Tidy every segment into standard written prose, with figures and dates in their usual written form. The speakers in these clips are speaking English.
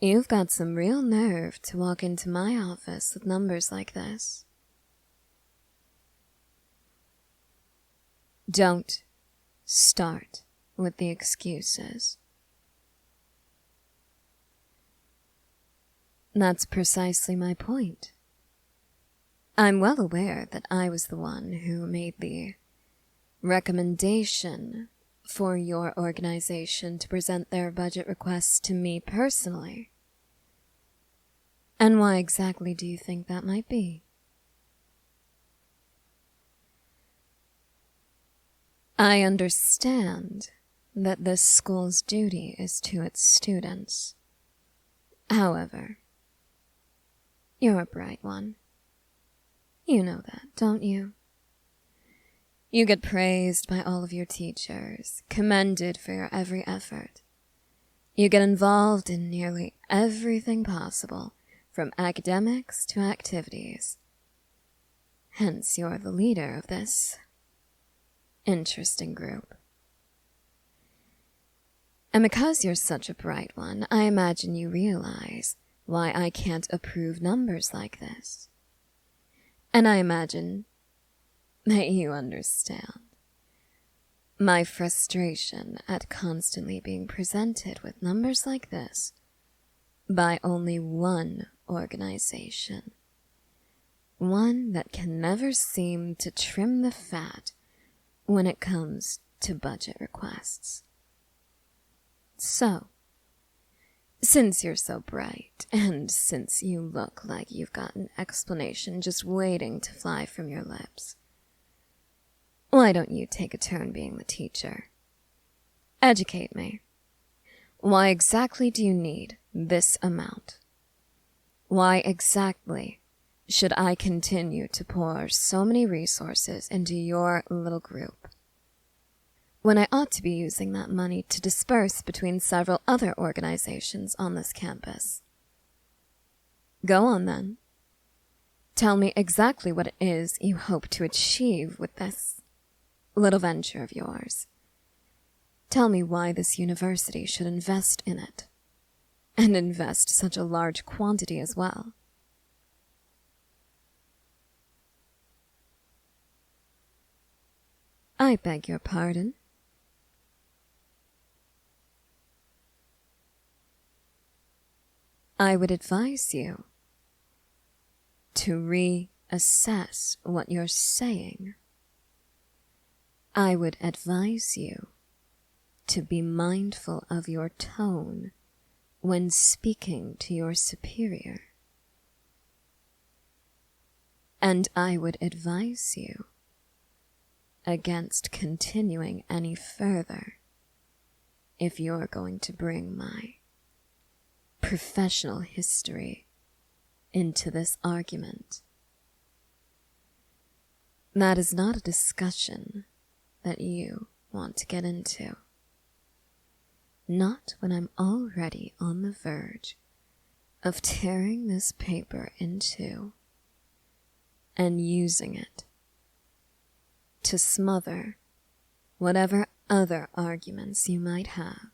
You've got some real nerve to walk into my office with numbers like this. Don't start with the excuses. That's precisely my point. I'm well aware that I was the one who made the recommendation for your organization to present their budget requests to me personally. And why exactly do you think that might be? I understand that this school's duty is to its students. However, you're a bright one. You know that, don't you? You get praised by all of your teachers, commended for your every effort. You get involved in nearly everything possible, from academics to activities. Hence, you're the leader of this interesting group. And because you're such a bright one, I imagine you realize why I can't approve numbers like this. And I imagine that you understand my frustration at constantly being presented with numbers like this by only one organization. One that can never seem to trim the fat when it comes to budget requests. So, since you're so bright, and since you look like you've got an explanation just waiting to fly from your lips, why don't you take a turn being the teacher? Educate me. Why exactly do you need this amount? Why exactly should I continue to pour so many resources into your little group, when I ought to be using that money to disperse between several other organizations on this campus? Go on then. Tell me exactly what it is you hope to achieve with this little venture of yours. Tell me why this university should invest in it, and invest such a large quantity as well. I beg your pardon? I would advise you to reassess what you're saying. I would advise you to be mindful of your tone when speaking to your superior. And I would advise you against continuing any further if you're going to bring my professional history into this argument. That is not a discussion that you want to get into. Not when I'm already on the verge of tearing this paper in two and using it to smother whatever other arguments you might have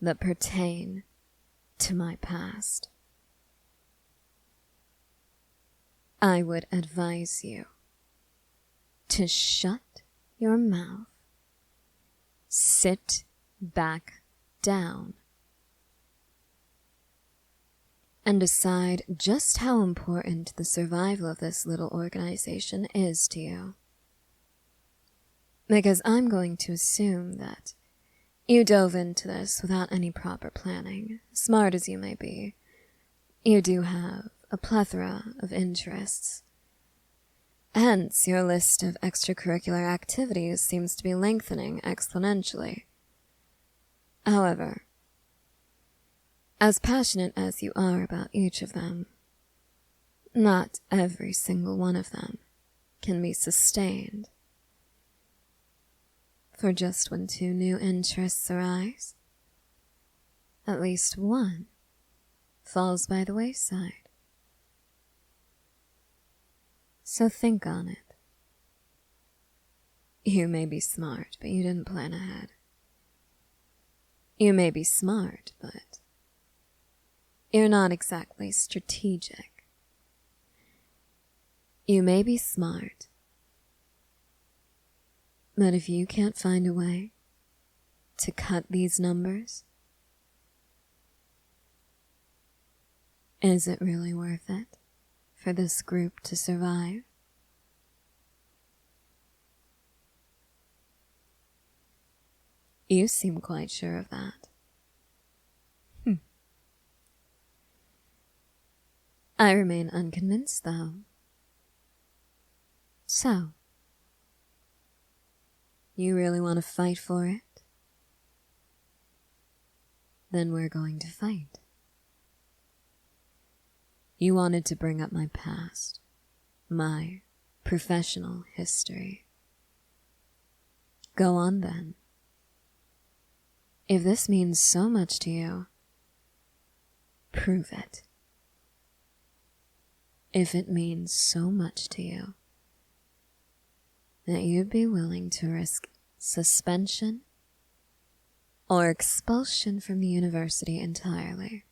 that pertain to my past. I would advise you to shut your mouth, sit back down, and decide just how important the survival of this little organization is to you. Because I'm going to assume that you dove into this without any proper planning. Smart as you may be, you do have a plethora of interests. Hence, your list of extracurricular activities seems to be lengthening exponentially. However, as passionate as you are about each of them, not every single one of them can be sustained. For just when two new interests arise, at least one falls by the wayside. So think on it. You may be smart, but you didn't plan ahead. You may be smart, but You're not exactly strategic. You may be smart, but if you can't find a way to cut these numbers, is it really worth it for this group to survive? You seem quite sure of that. I remain unconvinced, though. So, you really want to fight for it? Then we're going to fight. You wanted to bring up my past, my professional history. Go on then. If this means so much to you, prove it. If it means so much to you that you'd be willing to risk suspension or expulsion from the university entirely,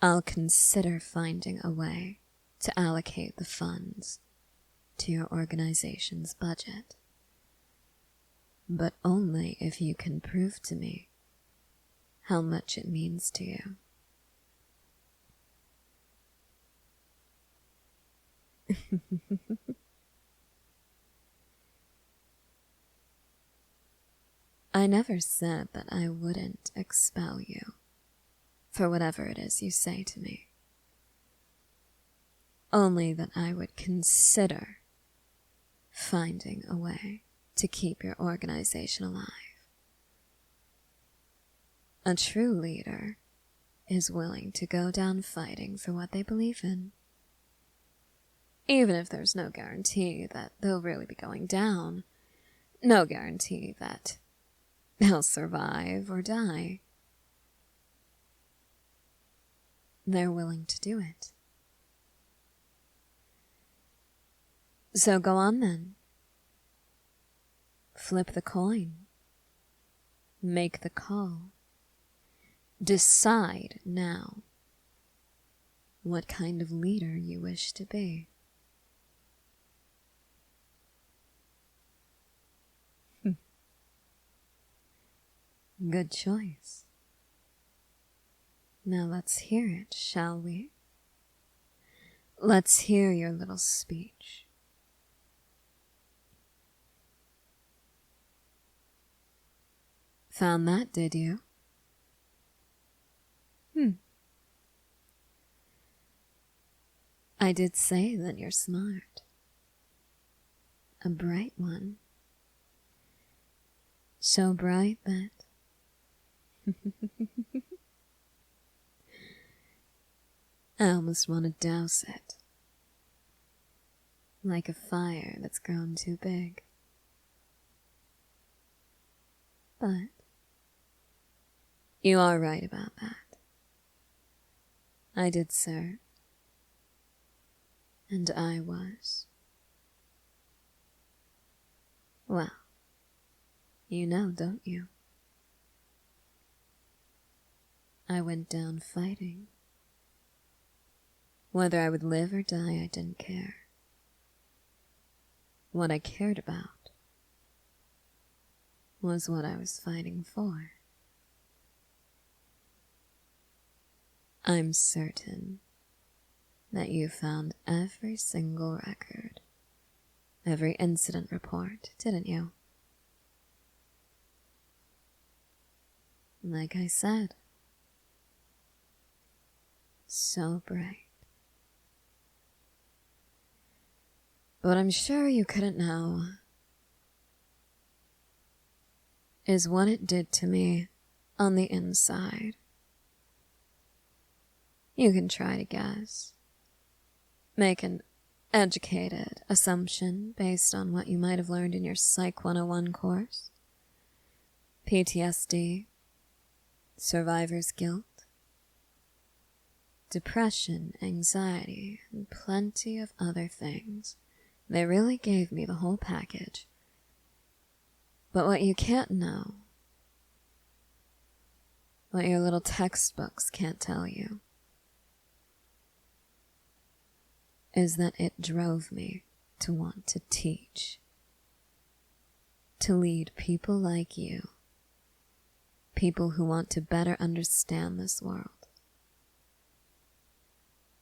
I'll consider finding a way to allocate the funds to your organization's budget. But only if you can prove to me how much it means to you. I never said that I wouldn't expel you for whatever it is you say to me. Only that I would consider finding a way to keep your organization alive. A true leader is willing to go down fighting for what they believe in, even if there's no guarantee that they'll really be going down, no guarantee that they'll survive or die. They're willing to do it. So go on then. Flip the coin. Make the call. Decide now what kind of leader you wish to be. Good choice. Now let's hear it, shall we? Let's hear your little speech. Found that, did you? I did say that you're smart. A bright one. So bright that I almost want to douse it. Like a fire that's grown too big. But you are right about that. I did serve. And I was. Well, you know, don't you? I went down fighting. Whether I would live or die, I didn't care. What I cared about was what I was fighting for. I'm certain that you found every single record, every incident report, didn't you? Like I said, so bright. But I'm sure you couldn't know is what it did to me on the inside. You can try to guess. Make an educated assumption based on what you might have learned in your Psych 101 course. PTSD, survivor's guilt, depression, anxiety, and plenty of other things. They really gave me the whole package. But what you can't know what your little textbooks can't tell you is that it drove me to want to teach, to lead people like you, people who want to better understand this world,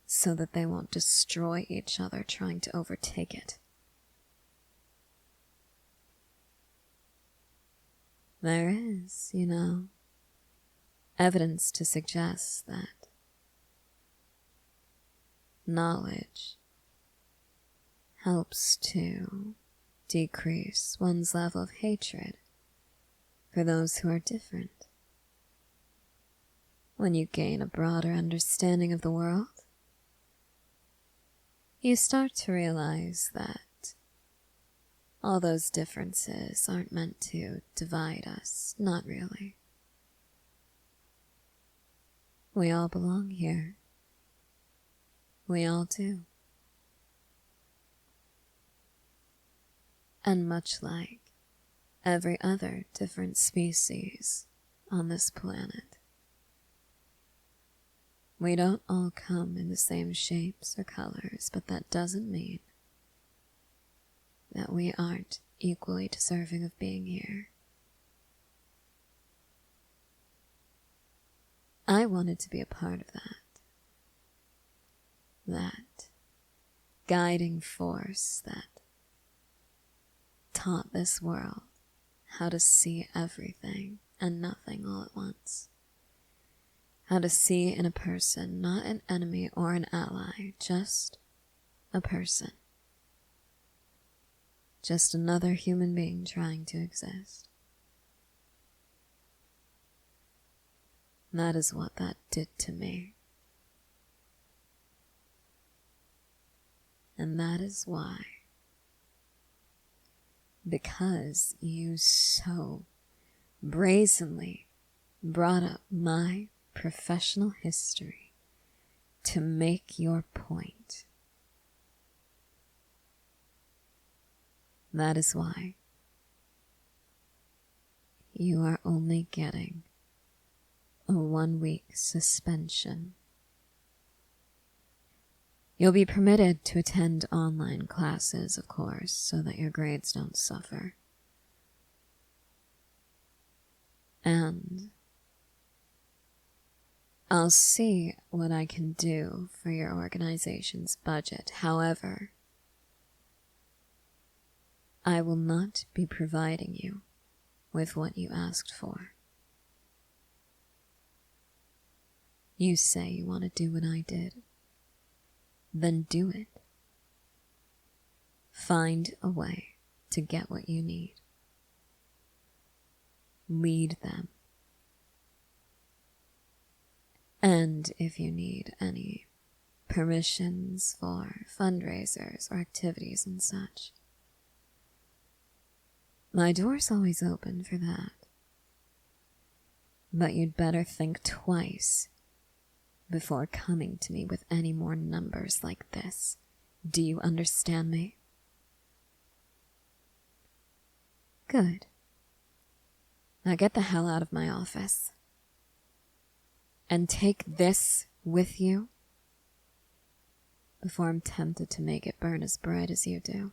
so that they won't destroy each other trying to overtake it. There is, you know, evidence to suggest that knowledge helps to decrease one's level of hatred for those who are different. When you gain a broader understanding of the world, you start to realize that all those differences aren't meant to divide us, not really. We all belong here. We all do. And much like every other different species on this planet, we don't all come in the same shapes or colors, but that doesn't mean that we aren't equally deserving of being here. I wanted to be a part of that guiding force that taught this world how to see everything and nothing all at once. How to see in a person not an enemy or an ally, just a person. Just another human being trying to exist. That is what that did to me. And that is why, because you so brazenly brought up my professional history to make your point, that is why you are only getting a 1-week suspension. You'll be permitted to attend online classes, of course, so that your grades don't suffer. And I'll see what I can do for your organization's budget. However, I will not be providing you with what you asked for. You say you want to do what I did. Then do it. Find a way to get what you need. Lead them. And if you need any permissions for fundraisers or activities and such, my door's always open for that. But you'd better think twice before coming to me with any more numbers like this. Do you understand me? Good. Now get the hell out of my office. And take this with you before I'm tempted to make it burn as bright as you do.